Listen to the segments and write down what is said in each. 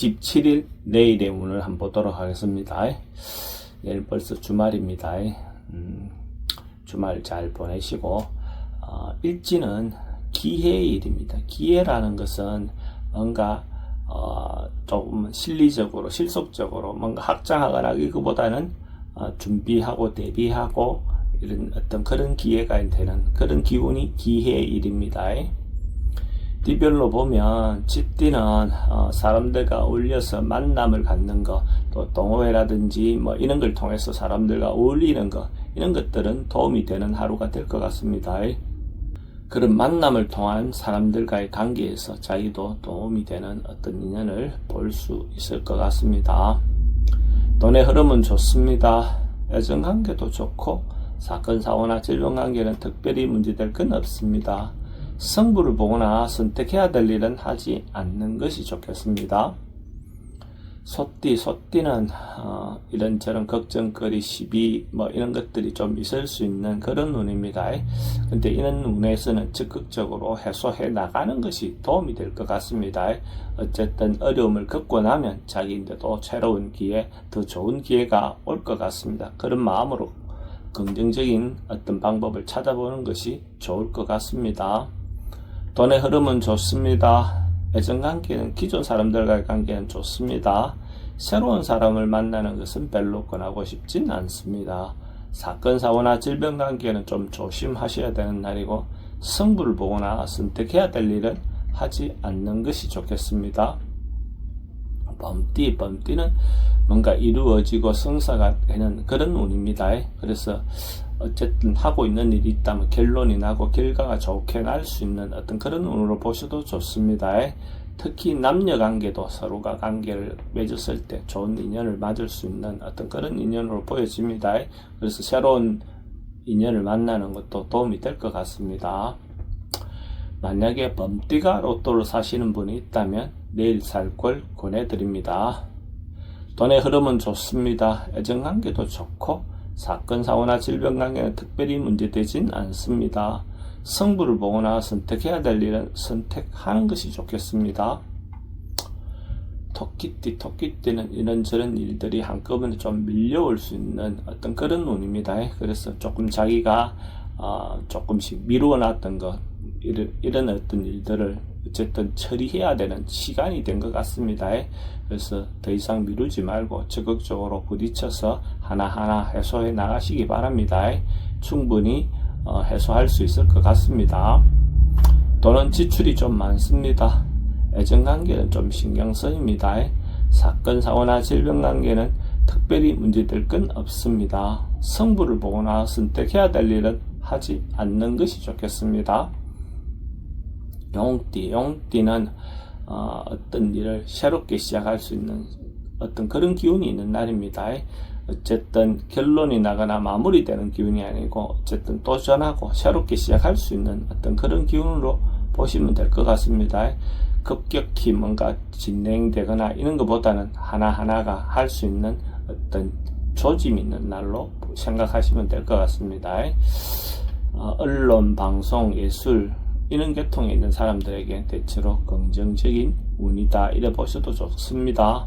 27일 내일의 운을 한번 보도록 하겠습니다. 내일 벌써 주말입니다. 주말 잘 보내시고, 일지는 기해일입니다. 기해라는 것은 뭔가 조금 실리적으로 실속적으로 뭔가 확장하거나 이거보다는 준비하고 대비하고 이런 어떤 그런 기회가 되는 그런 기운이 기해일입니다. 띠별로 보면 쥐띠는 사람들과 어울려서 만남을 갖는 거, 또 동호회라든지 뭐 이런 걸 통해서 사람들과 어울리는 거, 이런 것들은 도움이 되는 하루가 될 것 같습니다. 그런 만남을 통한 사람들과의 관계에서 자기도 도움이 되는 어떤 인연을 볼 수 있을 것 같습니다. 돈의 흐름은 좋습니다. 애정관계도 좋고 사건 사고나 질병관계는 특별히 문제될 건 없습니다. 성부를 보거나 선택해야 될 일은 하지 않는 것이 좋겠습니다. 소띠는 이런저런 걱정거리, 시비 뭐 이런 것들이 좀 있을 수 있는 그런 운입니다. 근데 이런 운에서는 적극적으로 해소해 나가는 것이 도움이 될 것 같습니다. 어쨌든 어려움을 겪고 나면 자기인데도 새로운 기회, 더 좋은 기회가 올 것 같습니다. 그런 마음으로 긍정적인 어떤 방법을 찾아보는 것이 좋을 것 같습니다. 돈의 흐름은 좋습니다. 애정관계는 기존 사람들과의 관계는 좋습니다. 새로운 사람을 만나는 것은 별로 권하고 싶진 않습니다. 사건, 사고나 질병관계는 좀 조심하셔야 되는 날이고, 성부를 보거나 선택해야 될 일은 하지 않는 것이 좋겠습니다. 범띠는 뭔가 이루어지고 성사가 되는 그런 운입니다. 그래서 어쨌든 하고 있는 일이 있다면 결론이 나고 결과가 좋게 날 수 있는 어떤 그런 운으로 보셔도 좋습니다. 특히 남녀관계도 서로가 관계를 맺었을 때 좋은 인연을 맞을 수 있는 어떤 그런 인연으로 보여집니다. 그래서 새로운 인연을 만나는 것도 도움이 될 것 같습니다. 만약에 범띠가 로또를 사시는 분이 있다면 내일 살 걸 권해드립니다. 돈의 흐름은 좋습니다. 애정관계도 좋고 사건, 사고나 질병관계는 특별히 문제되진 않습니다. 성부를 보거나 선택해야 될 일은 선택하는 것이 좋겠습니다. 토끼띠는 이런저런 일들이 한꺼번에 좀 밀려올 수 있는 어떤 그런 운입니다. 그래서 조금 자기가 조금씩 미루어놨던 것, 이런 어떤 일들을 어쨌든 처리해야 되는 시간이 된 것 같습니다. 그래서 더 이상 미루지 말고 적극적으로 부딪혀서 하나하나 해소해 나가시기 바랍니다. 충분히 해소할 수 있을 것 같습니다. 돈은 지출이 좀 많습니다. 애정관계는 좀 신경 쓰입니다. 사건, 사고나 질병관계는 특별히 문제될 건 없습니다. 성부를 보거나 선택해야 될 일은 하지 않는 것이 좋겠습니다. 용띠는 어떤 일을 새롭게 시작할 수 있는 어떤 그런 기운이 있는 날입니다. 어쨌든 결론이 나거나 마무리되는 기운이 아니고 어쨌든 도전하고 새롭게 시작할 수 있는 어떤 그런 기운으로 보시면 될 것 같습니다. 급격히 뭔가 진행되거나 이런 것보다는 하나하나가 할 수 있는 어떤 조짐 있는 날로 생각하시면 될 것 같습니다. 언론, 방송, 예술 이런 계통에 있는 사람들에게 대체로 긍정적인 운이다 이래 보셔도 좋습니다.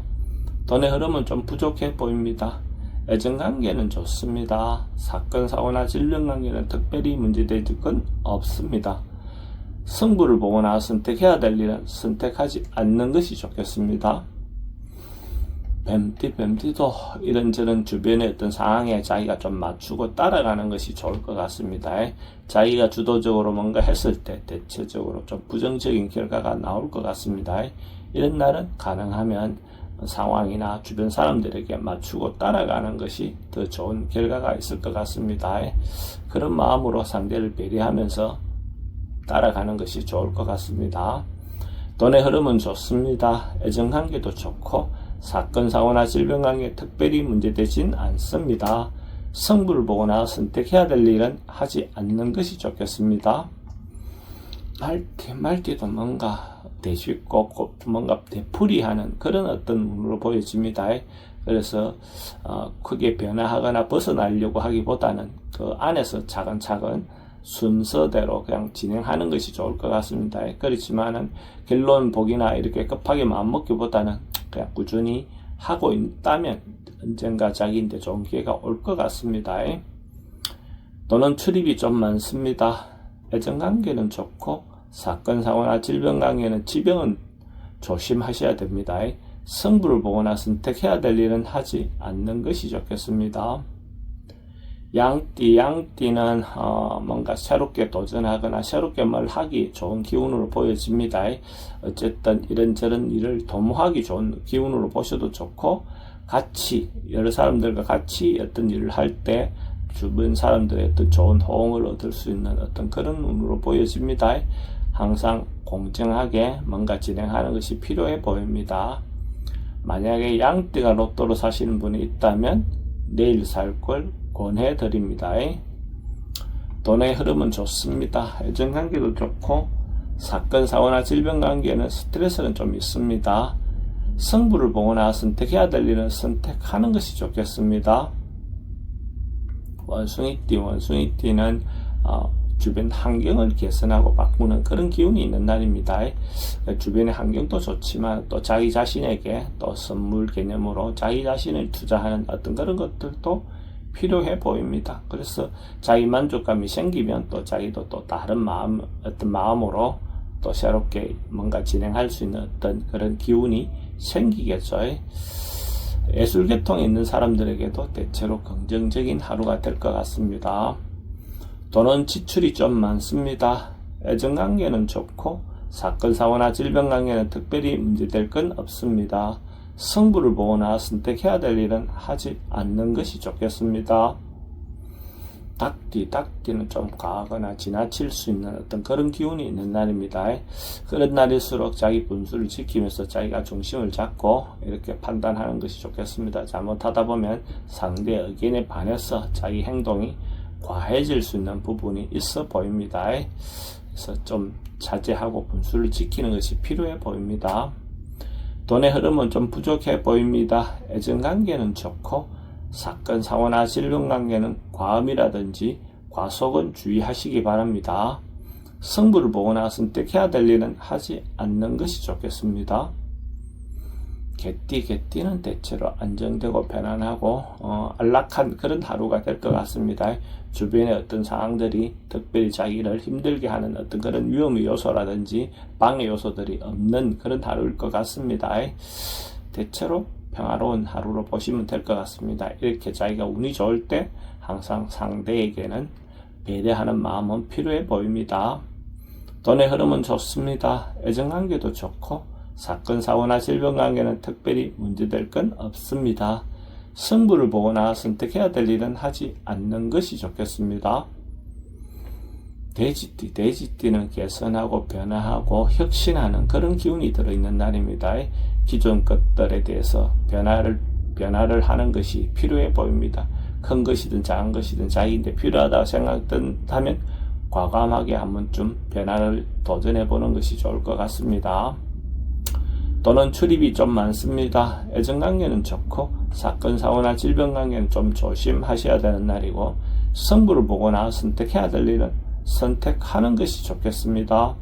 돈의 흐름은 좀 부족해 보입니다. 애정관계는 좋습니다. 사건, 사고나 질병관계는 특별히 문제될 건 없습니다. 성부를 보거나 선택해야 될 일은 선택하지 않는 것이 좋겠습니다. 뱀띠도 이런저런 주변의 어떤 상황에 자기가 좀 맞추고 따라가는 것이 좋을 것 같습니다. 자기가 주도적으로 뭔가 했을 때 대체적으로 좀 부정적인 결과가 나올 것 같습니다. 이런 날은 가능하면 상황이나 주변 사람들에게 맞추고 따라가는 것이 더 좋은 결과가 있을 것 같습니다. 그런 마음으로 상대를 배려하면서 따라가는 것이 좋을 것 같습니다. 돈의 흐름은 좋습니다. 애정관계도 좋고 사건, 사고나 질병관계 특별히 문제되진 않습니다. 성부를 보거나 선택해야 될 일은 하지 않는 것이 좋겠습니다. 말띠도 뭔가 되쉽고 뭔가 되풀이하는 그런 어떤 운으로 보여집니다. 그래서 크게 변화하거나 벗어나려고 하기보다는 그 안에서 차근차근 순서대로 그냥 진행하는 것이 좋을 것 같습니다. 그렇지만은 결론 보기나 이렇게 급하게 마음먹기보다는 그냥 꾸준히 하고 있다면 언젠가 자기인데 좋은 기회가 올 것 같습니다. 또는 출입이 좀 많습니다. 애정관계는 좋고 사건, 사고나 질병 관계는 지병은 조심하셔야 됩니다. 성부를 보거나 선택해야 될 일은 하지 않는 것이 좋겠습니다. 양띠는 뭔가 새롭게 도전하거나 새롭게 뭘 하기 좋은 기운으로 보여집니다. 어쨌든 이런저런 일을 도모하기 좋은 기운으로 보셔도 좋고, 같이 여러 사람들과 같이 어떤 일을 할 때 주변 사람들의 어떤 좋은 호응을 얻을 수 있는 어떤 그런 운으로 보여집니다. 항상 공정하게 뭔가 진행하는 것이 필요해 보입니다. 만약에 양띠가 로또로 사시는 분이 있다면 내일 살 걸 권해드립니다. 돈의 흐름은 좋습니다. 애정관계도 좋고 사건, 사고나 질병 관계는 스트레스는 좀 있습니다. 성부를 보거나 선택해야 될 일은 선택하는 것이 좋겠습니다. 원숭이띠는 주변 환경을 개선하고 바꾸는 그런 기운이 있는 날입니다. 주변의 환경도 좋지만 또 자기 자신에게 또 선물 개념으로 자기 자신을 투자하는 어떤 그런 것들도 필요해 보입니다. 그래서 자기 만족감이 생기면 또 자기도 또 다른 어떤 마음으로 또 새롭게 뭔가 진행할 수 있는 어떤 그런 기운이 생기겠죠. 예술계통에 있는 사람들에게도 대체로 긍정적인 하루가 될 것 같습니다. 돈은 지출이 좀 많습니다. 애정관계는 좋고 사건, 사고나 질병 관계는 특별히 문제될 건 없습니다. 성부를 보거나 선택해야 될 일은 하지 않는 것이 좋겠습니다. 닭띠는 좀 과하거나 지나칠 수 있는 어떤 그런 기운이 있는 날입니다. 그런 날일수록 자기 분수를 지키면서 자기가 중심을 잡고 이렇게 판단하는 것이 좋겠습니다. 잘못하다 보면 상대의 의견에 반해서 자기 행동이 과해질 수 있는 부분이 있어 보입니다. 그래서 좀 자제하고 분수를 지키는 것이 필요해 보입니다. 돈의 흐름은 좀 부족해 보입니다. 애정관계는 좋고 사건, 사고나 질병 관계는 과음이라든지 과속은 주의하시기 바랍니다. 성부를 보거나 선택해야 될 일은 하지 않는 것이 좋겠습니다. 개띠는 대체로 안정되고 편안하고 안락한 그런 하루가 될 것 같습니다. 주변의 어떤 상황들이 특별히 자기를 힘들게 하는 어떤 그런 위험의 요소라든지 방해 요소들이 없는 그런 하루일 것 같습니다. 대체로 평화로운 하루로 보시면 될 것 같습니다. 이렇게 자기가 운이 좋을 때 항상 상대에게는 배려하는 마음은 필요해 보입니다. 돈의 흐름은 좋습니다. 애정관계도 좋고 사건, 사고나 질병 관계는 특별히 문제될 건 없습니다. 성부를 보거나 선택해야 될 일은 하지 않는 것이 좋겠습니다. 돼지띠는 개선하고 변화하고 혁신하는 그런 기운이 들어있는 날입니다. 기존 것들에 대해서 변화를 하는 것이 필요해 보입니다. 큰 것이든 작은 것이든 자기인데 필요하다고 생각한다면 과감하게 한 번쯤 변화를 도전해 보는 것이 좋을 것 같습니다. 또는 출입이 좀 많습니다. 애정관계는 좋고 사건, 사고나 질병 관계는 좀 조심하셔야 되는 날이고 성부를 보거나 선택해야 될 일은 선택하는 것이 좋겠습니다.